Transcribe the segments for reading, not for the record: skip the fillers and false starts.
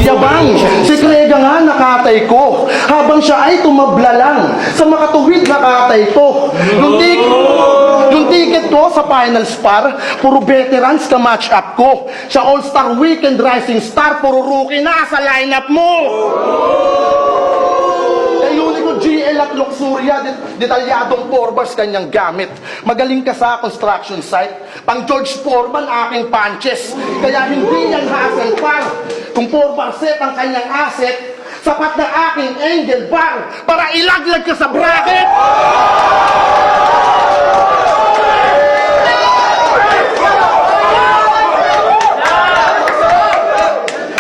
yabang. Si Krega nga nakatay ko, habang siya ay tumabla lang sa makatuwid na katay ko. Yung ticket ko sa final spar, puro veterans ka match up ko. Sa All-Star Weekend Rising Star, puro rookie na sa lineup mo. Kay Unico GL at Luxuria, detalyadong forbars kanyang gamit. Magaling ka sa construction site, pang George Foreman aking punches. Kaya hindi yan hassle par. Kung 4-bar set ang kanyang asset, sapat na aking angel bar para ilaglag ka sa bracket.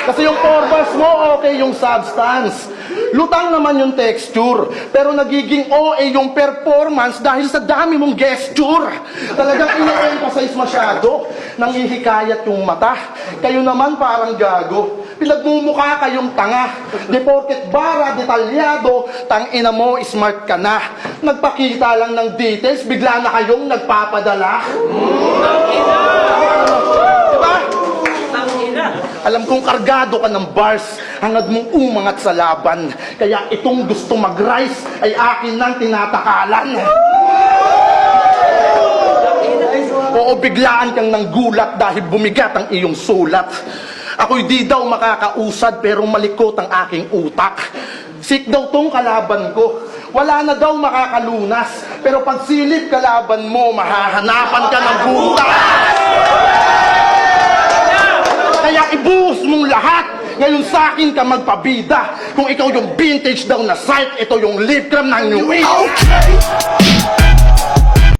Kasi yung 4-bars mo, okay yung substance. Lutang naman yung texture. Pero nagiging OA yung performance dahil sa dami mong gesture. Talagang ina-emphasize masyado. Nanghihikayat yung mata. Kayo naman parang gago. Pinagmumukha kayong tanga. Di porket bara, detalyado, tangina mo, smart ka na. Nagpakita lang ng details, bigla na kayong nagpapadala. Alam kong kargado ka ng bars, hangad mong umangat sa laban. Kaya itong gusto mag-rise ay akin nang tinatakalan. Oo, biglaan kang nanggulat dahil bumigat ang iyong sulat. Ako'y di daw makakausad pero malikot ang aking utak. Sick daw tong kalaban ko. Wala na daw makakalunas. Pero pag silip kalaban mo, mahahanapan ka ng butas. Kaya ibuhos mong lahat. Ngayon sa akin ka magpabida. Kung ikaw yung vintage daw na site, ito yung lip cream ng New Age. Okay.